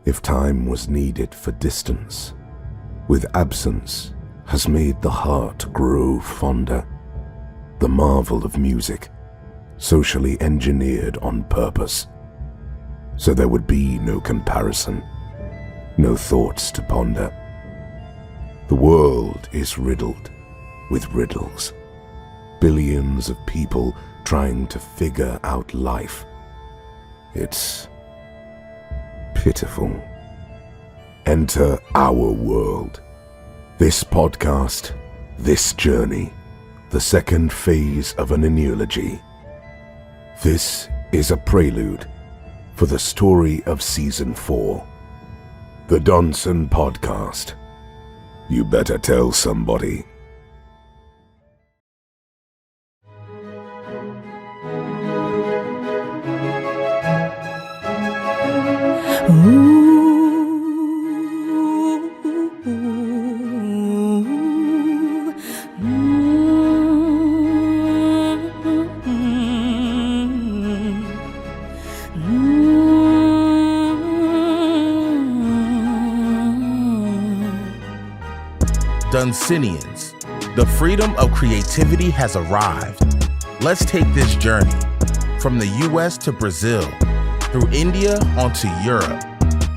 If time was needed for distance, with absence has made the heart grow fonder. The marvel of music, socially engineered on purpose, so there would be no comparison, no thoughts to ponder. The world is riddled with riddles. Billions of people trying to figure out life. It's pitiful. Enter our world. This podcast, this journey, the second phase of an analogy. This is a prelude for the story of Season 4. The Doneson Podcast. You better tell somebody. Donesonians, the freedom of creativity has arrived. Let's take this journey from the US to Brazil, through India onto Europe,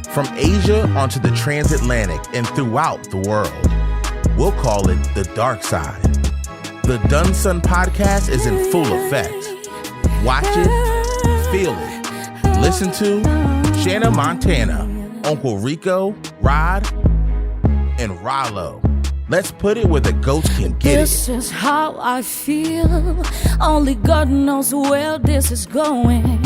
from Asia onto the transatlantic and throughout the world. We'll call it the dark side. The Doneson Podcast is in full effect. Watch it, feel it, listen to Shaana Montana, Uncle Rico, Rod, and Rollo. Let's put it where the goats can get This is how I feel. Only God knows where this is going.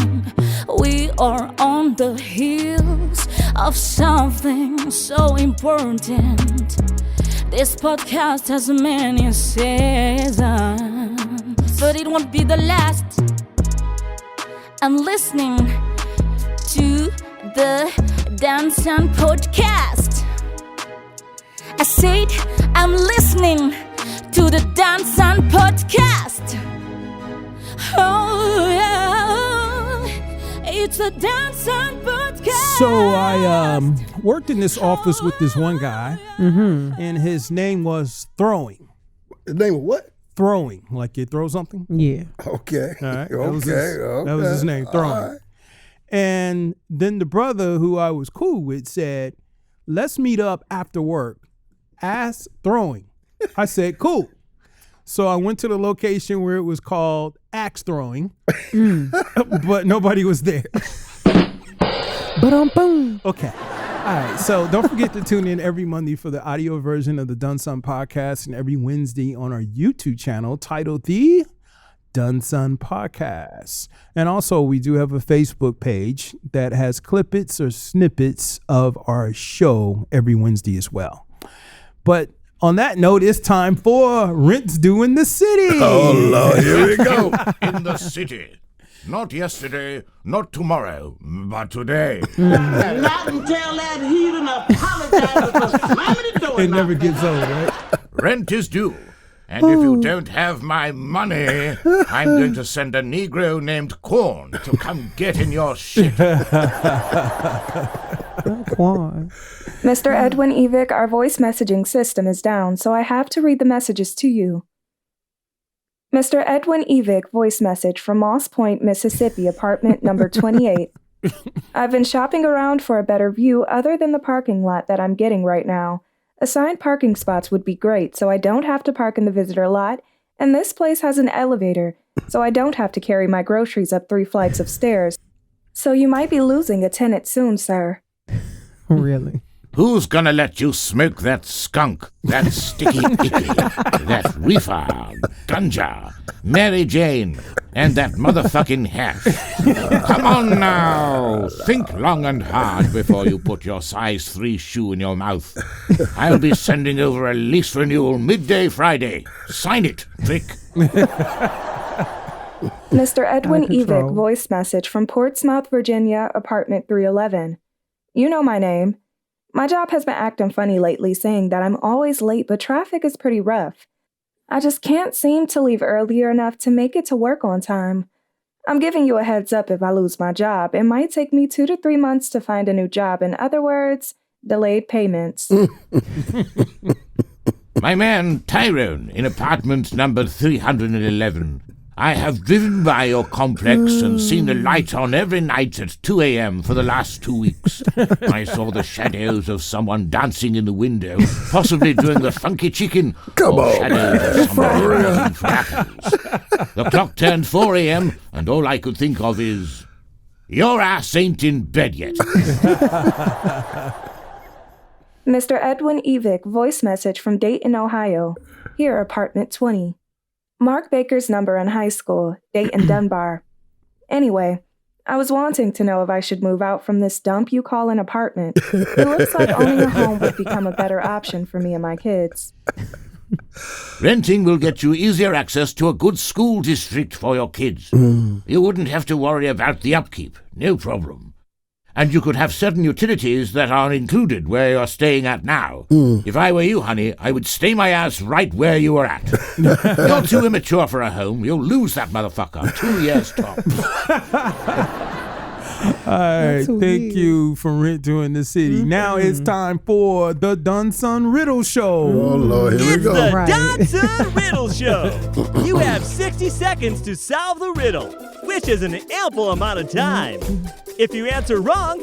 We are on the heels of something so important. This podcast has many seasons, but it won't be the last. I'm listening to the Doneson Podcast. I said, I'm listening to the Doneson Podcast. Oh, yeah. It's a Doneson Podcast. So I worked in this office with this one guy, and his name was Throwing. His name was what? Throwing, like you throw something. Yeah. Okay. All right. Okay. That was his name, Throwing. All right. And then the brother who I was cool with said, let's meet up after work. Ass Throwing. I said, cool. So I went to the location where it was called Axe Throwing, but nobody was there. Boom. Okay. All right. So don't forget to tune in every Monday for the audio version of the Doneson Podcast and every Wednesday on our YouTube channel titled The Doneson Podcast. And also we do have a Facebook page that has clippets or snippets of our show every Wednesday as well. But on that note, it's time for Rent's Due in the City. Oh, Lord, here we go. In the city. Not yesterday, not tomorrow, but today. Not until that heathen apologizes for slamming the door. It never gets old, right? Rent is due. And if you don't have my money, I'm going to send a Negro named Corn to come get in your shit. Mr. Edwin Evick, our voice messaging system is down, so I have to read the messages to you. Mr. Edwin Evick, voice message from Moss Point, Mississippi, apartment number 28. I've been shopping around for a better view other than the parking lot that I'm getting right now. Assigned parking spots would be great, so I don't have to park in the visitor lot, and this place has an elevator, so I don't have to carry my groceries up 3 flights of stairs. So you might be losing a tenant soon, sir. Really? Who's gonna let you smoke that skunk, that sticky icky, that reefer, ganja, Mary Jane, and that motherfucking hash? Come on now! Think long and hard before you put your size 3 shoe in your mouth. I'll be sending over a lease renewal midday Friday. Sign it, Vic. Mr. Edwin Evick, voice message from Portsmouth, Virginia, apartment 311. You know my name. My job has been acting funny lately, saying that I'm always late, but traffic is pretty rough. I just can't seem to leave earlier enough to make it to work on time. I'm giving you a heads up if I lose my job. It might take me 2 to 3 months to find a new job. In other words, delayed payments. My man, Tyrone, in apartment number 311. I have driven by your complex and seen the light on every night at 2 a.m. for the last 2 weeks. I saw the shadows of someone dancing in the window, possibly doing the funky chicken. Come or on, shadows of someone for real. running for apples. The clock turned 4 a.m. and all I could think of is, your ass ain't in bed yet. Mr. Edwin Evick, voice message from Dayton, Ohio. Here, apartment 20. Mark Baker's number in high school, Dayton Dunbar. Anyway, I was wanting to know if I should move out from this dump you call an apartment. It looks like owning a home would become a better option for me and my kids. Renting will get you easier access to a good school district for your kids. You wouldn't have to worry about the upkeep. No problem. And you could have certain utilities that are included where you're staying at now. If I were you, honey, I would stay my ass right where you were at. You're too immature for a home. You'll lose that motherfucker. 2 years tops. All right, thank you for doing the city. Now it's time for the Doneson Riddle Show. Oh, Lord, here we It's go. the Doneson Riddle Show. You have 60 seconds to solve the riddle, which is an ample amount of time. If you answer wrong,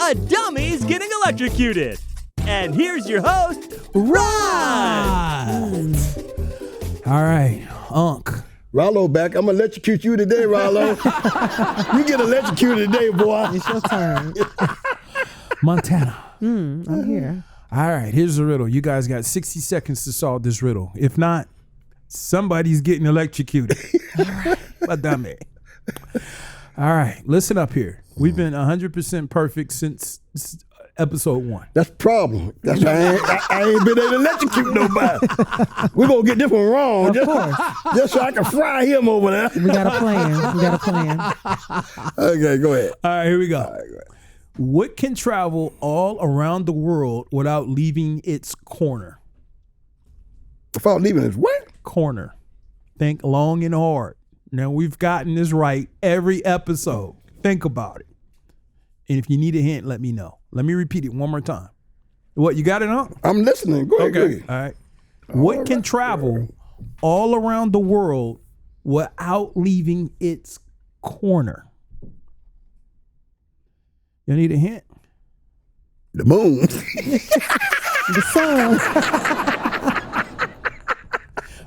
a dummy's getting electrocuted. And here's your host, Ron. All right, Unc. Rollo back. I'm going to electrocute you today, Rollo. You get electrocuted today, boy. It's your turn. Montana. I'm here. All right, here's the riddle. You guys got 60 seconds to solve this riddle. If not, somebody's getting electrocuted. But dummy. All right, listen up here. We've been 100% perfect since episode 1. That's the problem. That's why I ain't been able to electrocute nobody. We're going to get this one wrong. Just so I can fry him over there. We got a plan. Okay, go ahead. All right, here we go. All right, go ahead. What can travel all around the world without leaving its corner? Without leaving his what? Corner. Think long and hard. Now, we've gotten this right every episode. Think about it. And if you need a hint, let me know. Let me repeat it one more time. What, you got it, huh? I'm listening. Go ahead. Go ahead. All right. What can travel all around the world without leaving its corner? You need a hint? The moon. The sun.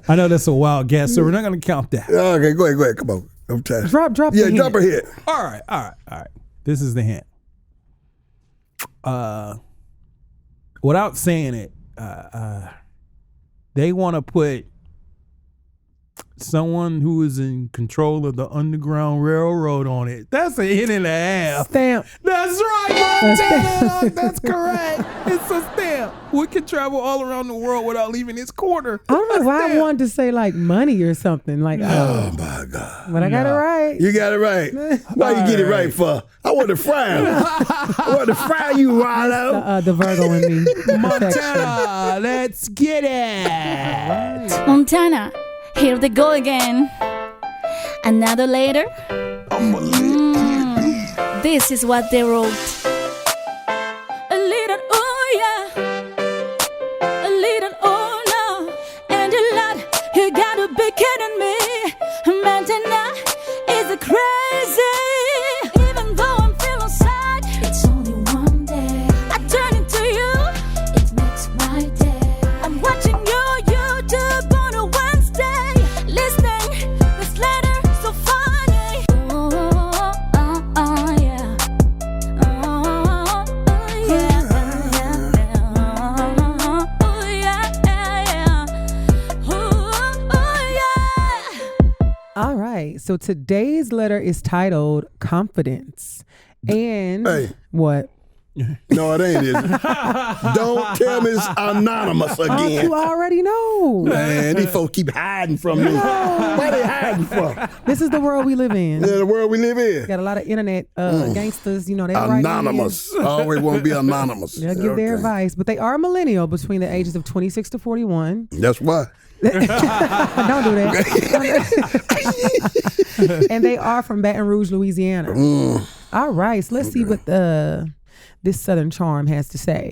I know that's a wild guess, so we're not going to count that. Okay, go ahead. Come on. I'm tired. Drop Yeah, the drop her hint. hit. All right. This is the hint. Without saying it, they want to put someone who is in control of the Underground Railroad on it. That's a hint and a half. Stamp. That's right, Montana. That's correct. It's a stamp. We can travel all around the world without leaving its corner. I don't know why I wanted to say like money or something. Like, Oh, my God. but I got it right. You got it right. Why you get it right for? I want to fry him. I want to fry you, Rollo. The Virgo in me. Montana, let's get it. Montana, here they go again. Another later. This is what they wrote. A little oh yeah, a little oh no, and a lot. You gotta be kidding me. Montana is a crazy. Even though I'm feeling sad, it's only one day. I turn into you, it makes my day. I'm watching your YouTube on a Wednesday, listening this letter so funny. Oh yeah, oh yeah, oh yeah, oh yeah. All right. So today's letter is titled Confidence. And Hey. what? No, it ain't. Is it? Don't tell me it's anonymous again. You already know. Man, these folks keep hiding from me. Why they hiding from? This is the world we live in. Yeah, the world we live in. Got a lot of internet gangsters, you know, they write Anonymous. Always want to be anonymous. They'll give their advice, but they are millennial between the ages of 26 to 41. That's why. Don't do that. And they are from Baton Rouge, Louisiana. All right, so let's see what this Southern charm has to say.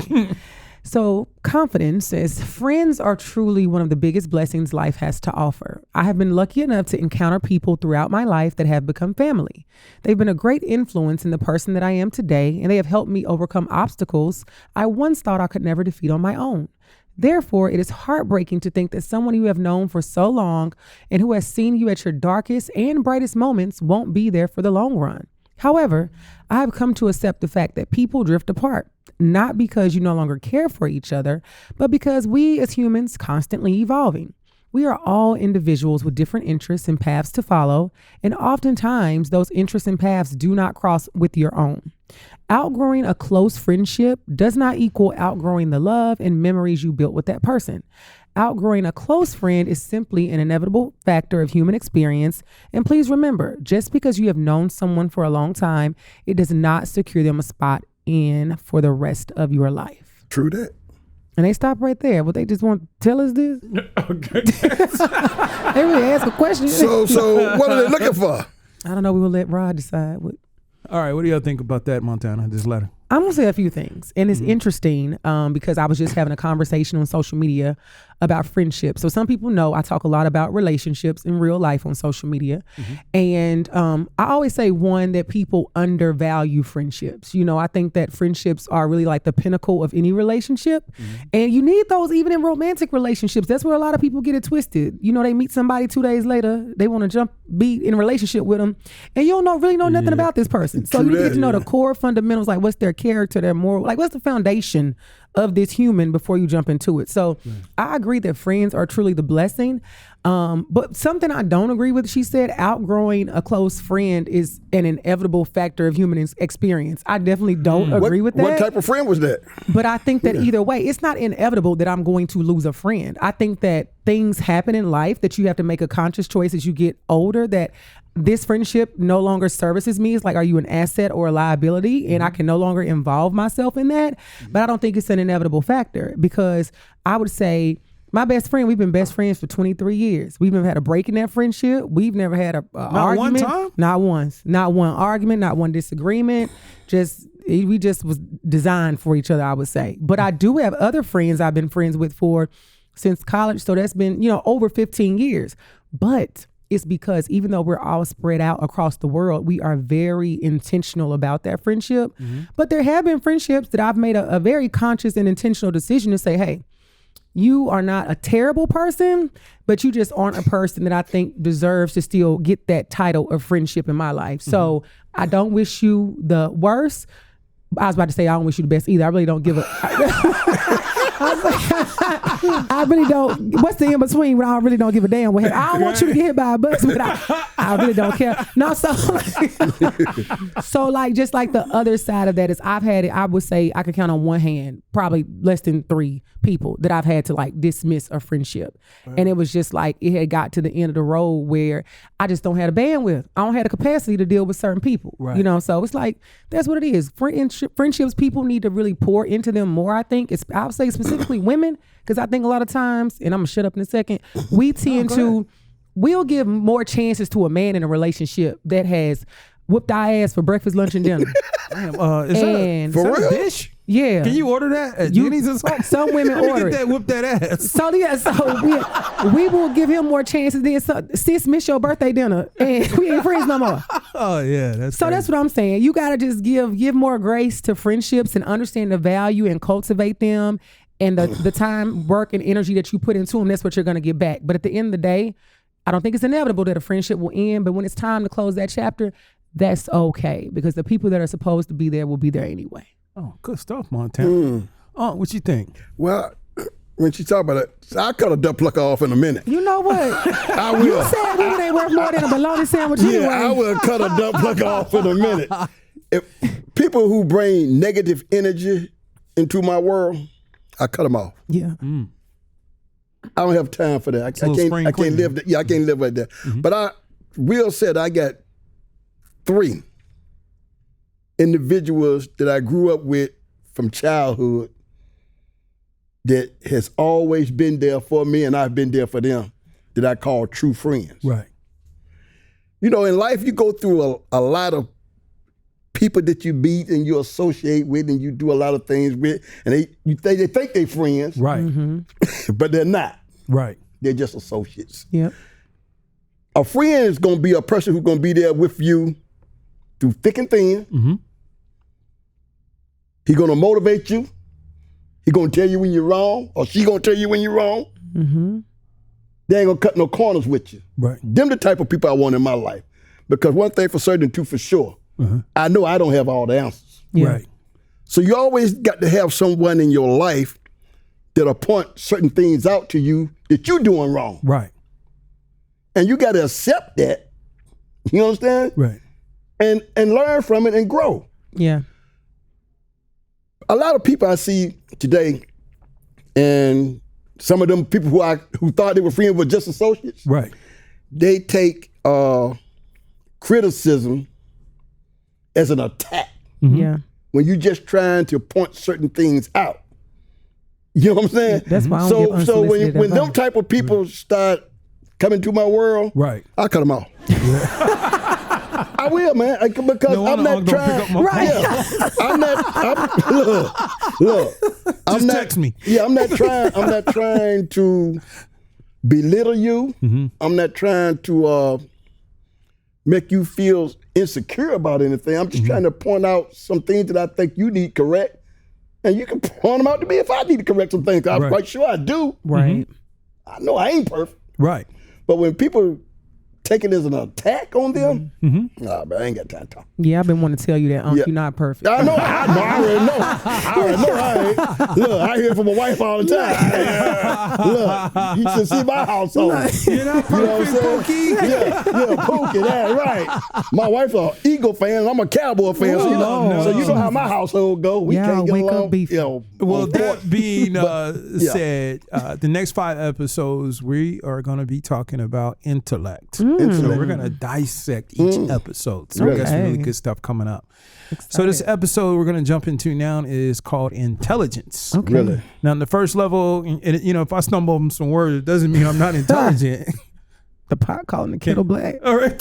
So confidence says, friends are truly one of the biggest blessings life has to offer. I have been lucky enough to encounter people throughout my life that have become family. They've been a great influence in the person that I am today, and they have helped me overcome obstacles I once thought I could never defeat on my own. Therefore, it is heartbreaking to think that someone you have known for so long and who has seen you at your darkest and brightest moments won't be there for the long run. However, I have come to accept the fact that people drift apart, not because you no longer care for each other, but because we as humans constantly evolving. We are all individuals with different interests and paths to follow, and oftentimes those interests and paths do not cross with your own. Outgrowing a close friendship does not equal outgrowing the love and memories you built with that person. Outgrowing a close friend is simply an inevitable factor of human experience. And please remember, just because you have known someone for a long time, it does not secure them a spot in for the rest of your life. True that. And they stop right there. But they just want to tell us this? Okay. They really ask a question. So what are they looking for? I don't know. We will let Rod decide. All right, what do y'all think about that, Montana, this letter? I'm going to say a few things. And it's interesting because I was just having a conversation on social media about friendship. So some people know I talk a lot about relationships in real life on social media. And I always say, one, that people undervalue friendships. You know, I think that friendships are really like the pinnacle of any relationship. And you need those even in romantic relationships. That's where a lot of people get it twisted. You know, they meet somebody 2 days later, they want to be in a relationship with them, and you don't really know nothing about this person. So you need to get to know the core fundamentals, like what's their character, their moral, like what's the foundation of this human before you jump into it. So I agree that friends are truly the blessing. But something I don't agree with, she said, outgrowing a close friend is an inevitable factor of human experience. I definitely don't agree with that. What type of friend was that? But I think that either way, it's not inevitable that I'm going to lose a friend. I think that things happen in life that you have to make a conscious choice as you get older, that this friendship no longer services me. It's like, are you an asset or a liability? And I can no longer involve myself in that. But I don't think it's an inevitable factor, because I would say my best friend, we've been best friends for 23 years. We've never had a break in that friendship. We've never had a argument. One time? Not once. Not one argument, not one disagreement. We just was designed for each other, I would say. But I do have other friends I've been friends with since college. So that's been, over 15 years. But it's because even though we're all spread out across the world, we are very intentional about that friendship. But there have been friendships that I've made a very conscious and intentional decision to say, hey, you are not a terrible person, but you just aren't a person that I think deserves to still get that title of friendship in my life. So I don't wish you the worst. I was about to say I don't wish you the best either. I really don't give a... I really don't. What's the in between when I really don't give a damn? I don't want you to get hit by a bus, but I really don't care. No, so like just like the other side of that is I've had it. I would say I could count on one hand, probably less than 3 people that I've had to like dismiss a friendship, and it was just like it had got to the end of the road where I just don't have a bandwidth. I don't have the capacity to deal with certain people. Right. So it's like that's what it is. Friendships, people need to really pour into them more. I think I would say specifically women, because I think a lot of times, and I'm gonna shut up in a second, we tend we'll give more chances to a man in a relationship that has whooped our ass for breakfast, lunch, and dinner. Damn, is that a dish? Yeah. Can you order that at Jenny's or something? Some women order it. Whoop that ass. So we will give him more chances. Then sis, miss your birthday dinner, and we ain't friends no more. Oh yeah, that's what I'm saying. You gotta just give more grace to friendships and understand the value and cultivate them, and the time, work, and energy that you put into them. That's what you're gonna get back. But at the end of the day, I don't think it's inevitable that a friendship will end. But when it's time to close that chapter, that's okay, because the people that are supposed to be there will be there anyway. Oh, good stuff, Montana. Oh, what you think? Well, when she talk about it, I'll cut a duck plucker off in a minute. You know what? I will. You said women ain't worth more than a bologna sandwich anyway. I will cut a duck plucker off in a minute. If people who bring negative energy into my world, I cut them off. Yeah. I don't have time for that. I can't live that. Yeah, I can't live like that. But I will say I got 3 individuals that I grew up with from childhood that has always been there for me and I've been there for them that I call true friends. Right. You know, in life, you go through a lot of people that you meet and you associate with and you do a lot of things with, and they think they're friends. Right. But they're not. Right. They're just associates. Yep. A friend is going to be a person who's going to be there with you through thick and thin. Mm-hmm. He's going to motivate you. He's going to tell you when you're wrong, or she's going to tell you when you're wrong. Mm-hmm. They ain't going to cut no corners with you. Right. Them the type of people I want in my life. Because one thing for certain, two for sure, I know I don't have all the answers. Yeah. Right. So you always got to have someone in your life that'll point certain things out to you that you're doing wrong. Right. And you got to accept that. You understand? Right. And learn from it and grow. Yeah. A lot of people I see today, and some of them people who thought they were friends were just associates. Right. They take criticism as an attack. Yeah. When you're just trying to point certain things out. You know what I'm saying? That's why I don't give So when unsolicited them advice. type of people start coming to my world, Right. I cut them off. I will, man, because No I'm wonder not Unc don't trying. pick up my Right. Yeah, look. Just text me. Yeah, I'm not trying to belittle you. Mm-hmm. I'm not trying to make you feel insecure about anything. I'm just trying to point out some things that I think you need correct. And you can point them out to me if I need to correct some things. I'm Right. quite sure I do. Right. I know I ain't perfect. Right. But when people take it as an attack on them, nah, man, I ain't got time to talk. Yeah, I've been wanting to tell you that, Unc, Yeah. you're not perfect. I know, I already know. I ain't. Look, I hear from my wife all the time. Look, you should see my household. You're not You know what I'm perfect, saying? Pookie. Yeah, Pookie, that's right. My wife's an Eagle fan, and I'm a Cowboy fan, so you know how my household go. We Y'all can't get wake up along. beefing. Well, on that point. being yeah. said, the next 5 episodes, we are going to be talking about intellect. So we're going to dissect each episode. So we got some really Okay. good stuff coming up. So this episode we're going to jump into now is called intelligence. Okay. Really? Now, in the first level, and, you know, if I stumble on some words, it doesn't mean I'm not intelligent. The pot calling the kettle black. All right.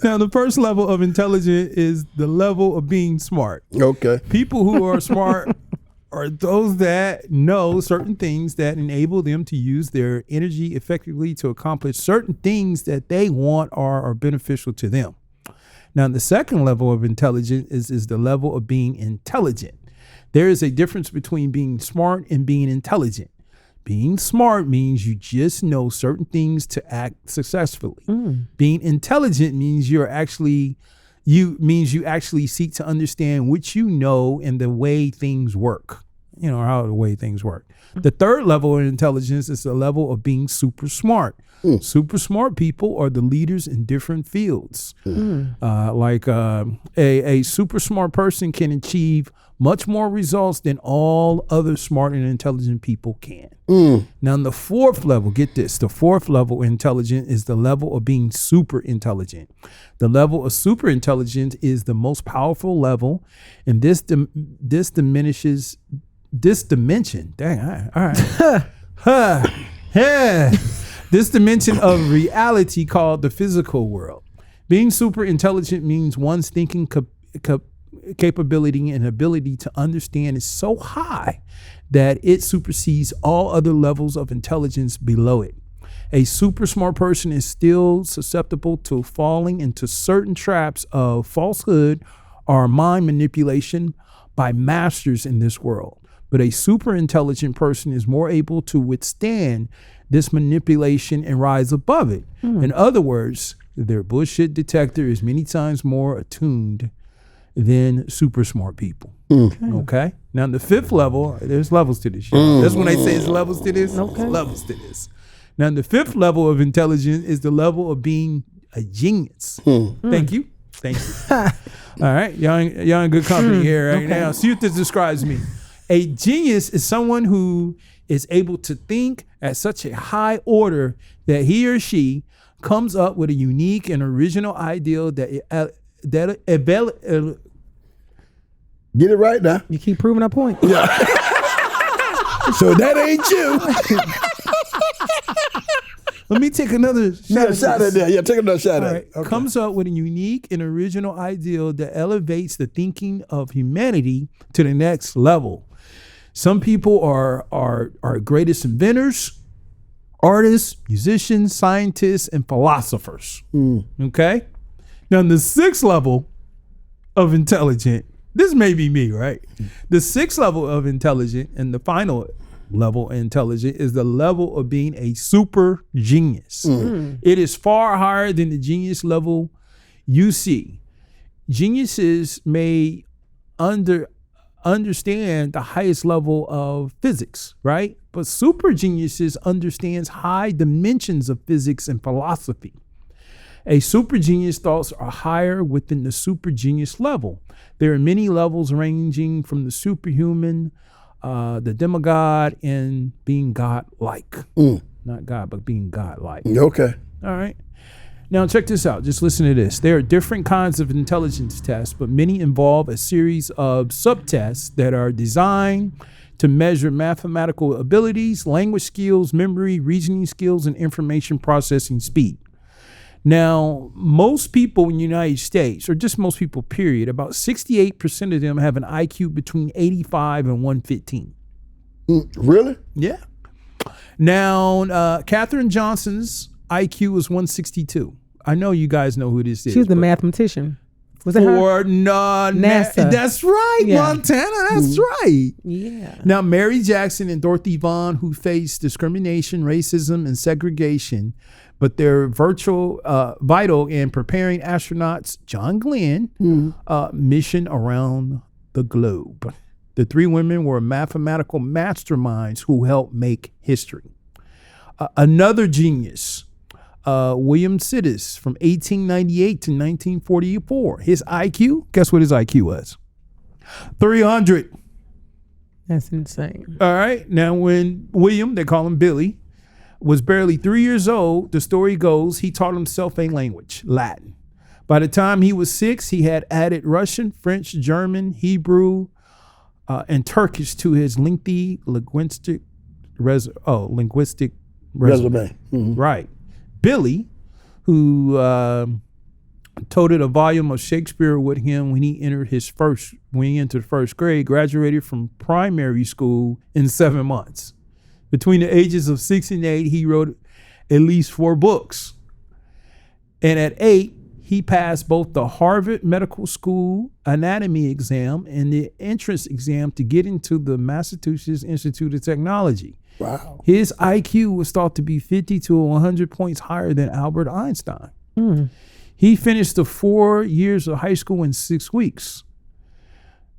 Now, the first level of intelligence is the level of being smart. Okay. People who are smart are those that know certain things that enable them to use their energy effectively to accomplish certain things that they want or are beneficial to them. Now, the second level of intelligence is the level of being intelligent. There is a difference between being smart and being intelligent. Being smart means you just know certain things to act successfully. Being intelligent means you actually seek to understand what you know and the way things work. You know, how the way things work. The third level of intelligence is the level of being super smart. Super smart people are the leaders in different fields. A super smart person can achieve much more results than all other smart and intelligent people can. Now, in the fourth level, get this, the fourth level of intelligence is the level of being super intelligent. The level of super intelligence is the most powerful level, and this dimension. Dang, all right. This dimension of reality called the physical world. Being super intelligent means one's thinking capability and ability to understand is so high that it supersedes all other levels of intelligence below it. A super smart person is still susceptible to falling into certain traps of falsehood or mind manipulation by masters in this world. But a super intelligent person is more able to withstand this manipulation and rise above it. In other words, their bullshit detector is many times more attuned than super smart people. Okay? Now, in the fifth level, there's levels to this. That's when they say it's levels to this. Okay. It's levels to this. Now, the fifth level of intelligence is the level of being a genius. Thank you. All right. Y'all in good company here right now. See what this describes me. A genius is someone who is able to think at such a high order that he or she comes up with a unique and original ideal that Get it right now. You keep proving our point. So that ain't you. Let me take another Yeah, shot at that. Yeah, take another shot All at right. it. Okay. Comes up with a unique and original ideal that elevates the thinking of humanity to the next level. Some people are greatest inventors, artists, musicians, scientists, and philosophers. Okay? Now, the sixth level of intelligent, this may be me, right? The sixth level of intelligent and the final level intelligent is the level of being a super genius. It is far higher than the genius level you see. Geniuses may understand the highest level of physics, right? But super geniuses understands high dimensions of physics and philosophy. A super genius thoughts are higher within the super genius level. There are many levels ranging from the superhuman, the demigod, and being God-like. Not God, but being God-like. Okay. All right. Now check this out. Just listen to this. There are different kinds of intelligence tests, but many involve a series of subtests that are designed to measure mathematical abilities, language skills, memory, reasoning skills, and information processing speed. Now, most people in the United States, or just most people, period, about 68% of them have an IQ between 85 and 115. Really? Yeah. Now, Katherine Johnson's IQ was 162. I know you guys know who this is. She was the mathematician. Was it her? For NASA. That's right, Yeah. Montana. That's right. Yeah. Now, Mary Jackson and Dorothy Vaughan, who faced discrimination, racism, and segregation, but they're vital in preparing astronauts John Glenn mission around the globe. The three women were mathematical masterminds who helped make history. Another genius, William Sidis, from 1898 to 1944. His IQ, guess what his IQ was? 300. That's insane. All right. Now, when William, they call him Billy, was barely 3 years old, the story goes, he taught himself a language, Latin. By the time he was 6, he had added Russian, French, German, Hebrew, and Turkish to his lengthy linguistic resume. Right. Billy, who toted a volume of Shakespeare with him when he entered first grade, graduated from primary school in 7 months. Between the ages of 6 and 8, he wrote at least 4 books. And at 8, he passed both the Harvard Medical School anatomy exam and the entrance exam to get into the Massachusetts Institute of Technology. Wow. His IQ was thought to be 50 to 100 points higher than Albert Einstein. He finished the 4 years of high school in 6 weeks.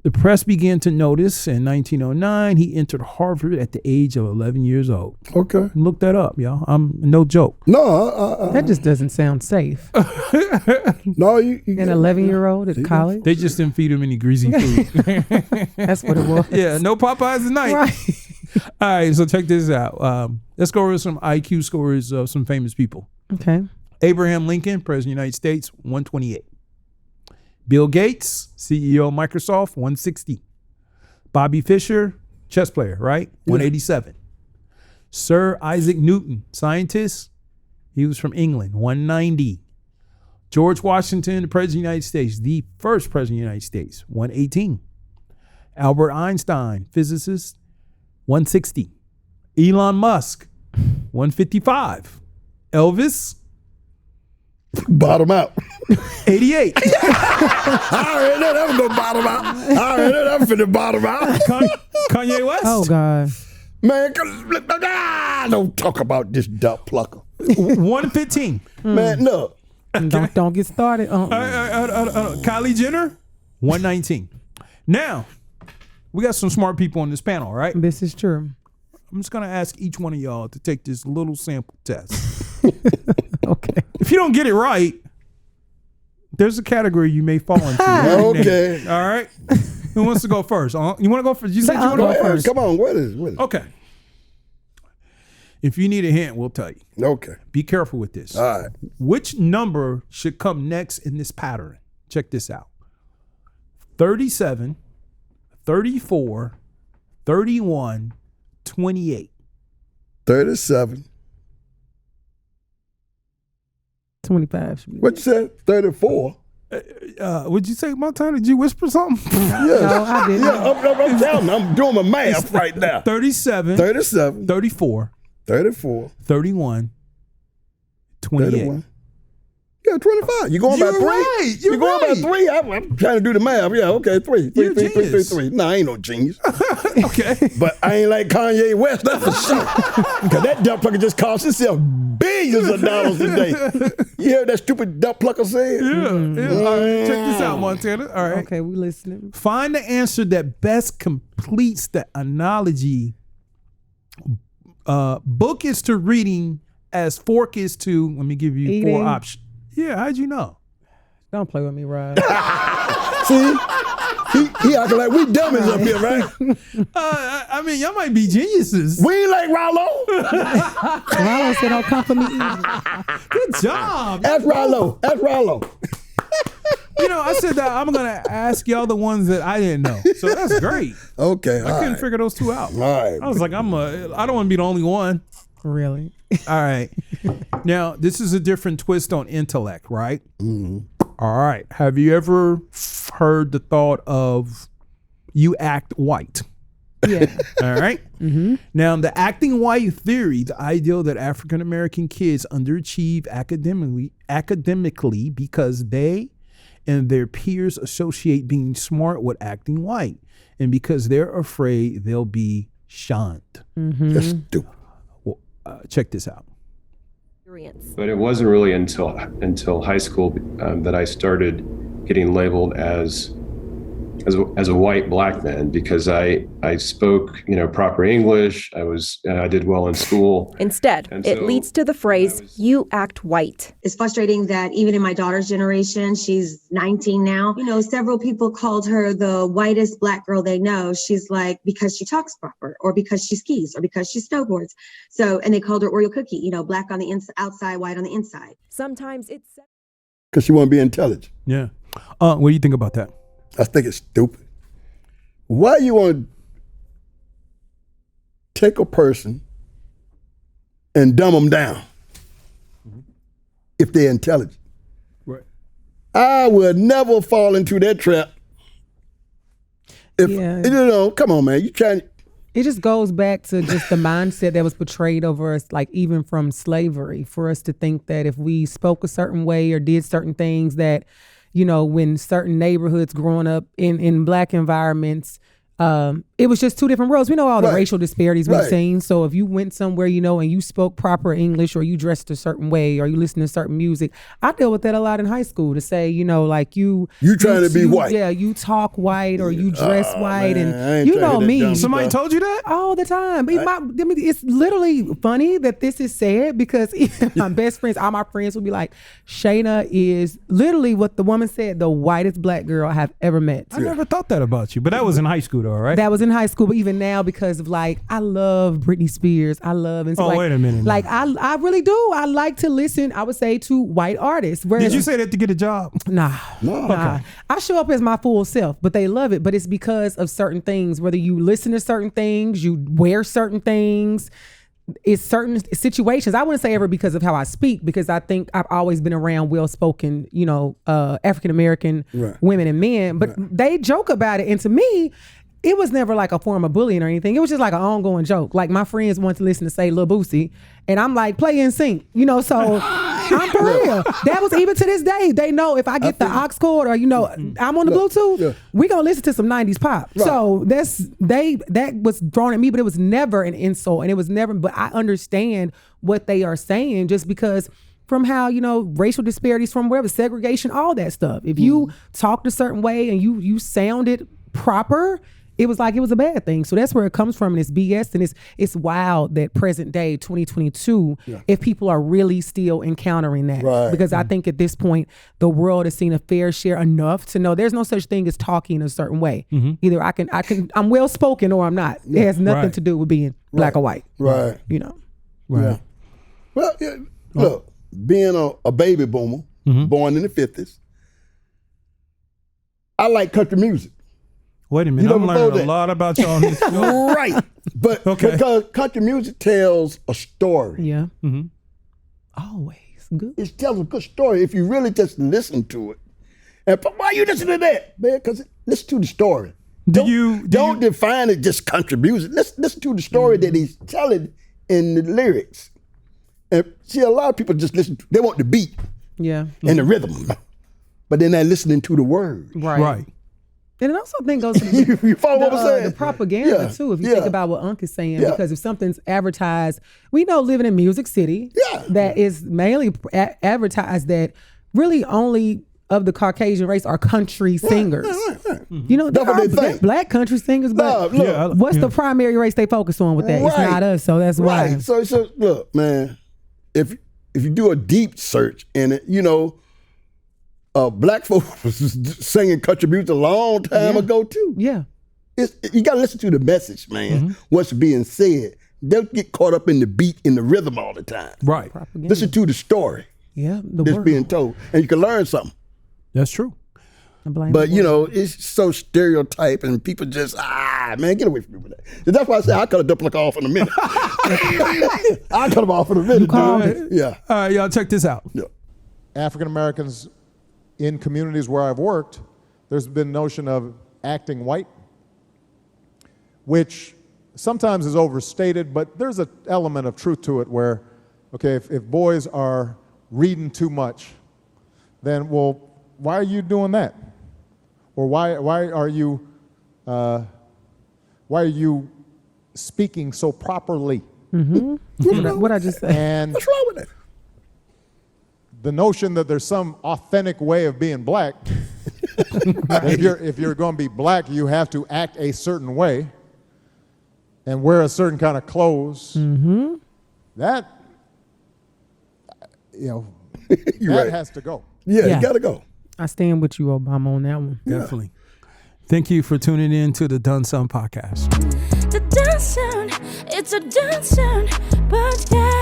The press began to notice in 1909, he entered Harvard at the age of 11 years old. Okay. Look that up, y'all. I'm no joke. No. That just doesn't sound safe. No, you An 11-year-old at college? They just didn't feed him any greasy food. That's what it was. Yeah, no Popeyes tonight. Right. All right, so check this out. Let's go over some IQ scores of some famous people. Okay. Abraham Lincoln, President of the United States, 128. Bill Gates, CEO of Microsoft, 160. Bobby Fischer, chess player, right? 187. Sir Isaac Newton, scientist, he was from England, 190. George Washington, the President of the United States, the first President of the United States, 118. Albert Einstein, physicist, 160. Elon Musk, 155. Elvis, bottom out. 88. I already know that was gonna bottom out. I already know that was finna bottom out. Kanye West? Oh, God. Man, don't talk about this duck plucker. 115. Man, no. Don't get started. Kylie Jenner, 119. Now, we got some smart people on this panel, right? This is true. I'm just gonna ask each one of y'all to take this little sample test. Okay. If you don't get it right, there's a category you may fall into. Okay. All right. Who wants to go first? You want to go first? You said you want to go first. Come on, what is it? Okay. If you need a hint, we'll tell you. Okay. Be careful with this. All right. Which number should come next in this pattern? Check this out. 37, 34, 31, 28. 37. 25 should be. What you said? 34. Would you say, Montana? Did you whisper something? Yeah. No, I didn't. Yeah, I'm telling you, I'm doing my math right now. 37. 37. 34. 34. 31. 28. 31. Yeah, 25. You going by You're 3? right. You're going right. by 3? I'm trying to do the math. Yeah, okay, 3. You're a genius. 3. No, I ain't no genius. Okay. But I ain't like Kanye West, that's for sure. Because that dump plucker just cost himself billions of dollars a day. You hear that stupid dump plucker say? Yeah. All right, check this out, Montana. All right. Okay, we listening. Find the answer that best completes the analogy. Book is to reading as fork is to, let me give you Eating. 4 options. Yeah, how'd you know? Don't play with me, Rod. See? He acting like we dummies up here, right? I mean, y'all might be geniuses. We ain't like Rollo. Rollo said don't come for me either. Good job. Ask Rollo. Ask Rollo. You know, I said that I'm going to ask y'all the ones that I didn't know. So that's great. Okay, I couldn't figure those 2 out. All right. I was like, I don't want to be the only one. Really? All right. Now, this is a different twist on intellect, right? Mm-hmm. All right. Have you ever heard the thought of you act white? Yeah. All right. Mm-hmm. Now, the acting white theory, the ideal that African American kids underachieve academically because they and their peers associate being smart with acting white, and because they're afraid they'll be shunned. Mm-hmm. That's stupid. Well, check this out. But it wasn't really until high school that I started getting labeled as a white black man, because I spoke proper English. I did well in school. Instead, it leads to the phrase "you act white." It's frustrating that even in my daughter's generation, she's 19 now. Several people called her the whitest black girl they know. She's like, because she talks proper, or because she skis, or because she snowboards. And they called her Oreo cookie. Black on the outside, white on the inside. Sometimes it's Because she want to be intelligent. Yeah. What do you think about that? I think it's stupid. Why you want to take a person and dumb them down if they're intelligent? Right. I would never fall into that trap. Come on, man. You trying. It just goes back to just the mindset that was portrayed over us, like even from slavery, for us to think that if we spoke a certain way or did certain things that, when certain neighborhoods growing up in black environments, it was just 2 different worlds. We know all the racial disparities we've seen. So if you went somewhere, and you spoke proper English, or you dressed a certain way, or you listened to certain music, I dealt with that a lot in high school to say, like you trying to be white. Yeah, you talk white or you dress white, man, and you know me. Somebody told you that? All the time. It's literally funny that this is said, because even my best friends, all my friends would be like, Shaana is literally what the woman said, the whitest black girl I have ever met. I never thought that about you, but that was in high school though, right? That was in high school, but even now, because of I love Britney Spears. Wait a minute. I really do. I like to listen, I would say, to white artists. Did you say that to get a job? Nah. Okay. I show up as my full self, but they love it. But it's because of certain things, whether you listen to certain things, you wear certain things. It's certain situations. I wouldn't say ever because of how I speak, because I think I've always been around well-spoken, African-American women and men, but they joke about it. And to me, it was never like a form of bullying or anything. It was just like an ongoing joke. Like my friends want to listen to say Lil Boosie, and I'm like, play in sync, so I'm for real. That was even to this day. They know if I get the aux cord or I'm on the Bluetooth, we gonna listen to some 90s pop. Right. So that was thrown at me, but it was never an insult, and it was never. But I understand what they are saying, just because from how racial disparities, from wherever, segregation, all that stuff. If you talked a certain way and you sounded proper, it was like it was a bad thing. So that's where it comes from, and it's BS. And it's wild that present day 2022, if people are really still encountering that. Right. Because I think at this point, the world has seen a fair share enough to know there's no such thing as talking a certain way. Mm-hmm. Either I'm well spoken or I'm not. It has nothing to do with being black or white. Right. Right. Yeah. Well, look, being a baby boomer, born in the 50s, I like country music. Wait a minute, I'm learning a lot about y'all on this show. Right. But because country music tells a story. Yeah. Mm-hmm. Always good. It tells a good story if you really just listen to it. And why you listen to that, man? Because listen to the story. Don't define it just country music. Listen to the story that he's telling in the lyrics. And see, a lot of people just they want the beat and the rhythm, but then they're listening to the words. Right. And it also goes to you follow what I'm saying? The propaganda too, if you think about what Unc is saying, because if something's advertised, we know living in Music City, that is mainly advertised that really only of the Caucasian race are country singers. You know, they're black country singers, but what's the primary race they focus on with that? It's not us, so that's why. So look, man, if you do a deep search in it, you know, black folks was singing country music a long time ago too. Yeah. You got to listen to the message, man, what's being said. Don't get caught up in the beat and the rhythm all the time. Right. Propaganda. Listen to the story that's being told, and you can learn something. That's true. But you know, it's so stereotyped, and people just man, get away from me with that. That's why I say I cut a double off in a minute. I cut them off in a minute, dude. Yeah. All right, y'all check this out. Yeah. African Americans in communities where I've worked, there's been notion of acting white, which sometimes is overstated, but there's an element of truth to it where, okay, if boys are reading too much, then why are you doing that? Or why are you speaking so properly? Mm-hmm. What I just said. And what's wrong with it? The notion that there's some authentic way of being black. If you're going to be black, you have to act a certain way and wear a certain kind of clothes. Mm-hmm. That that has to go. Yeah, you got to go. I stand with you, Obama, on that one. Definitely. Thank you for tuning in to the Doneson podcast. The Doneson, it's a Doneson podcast.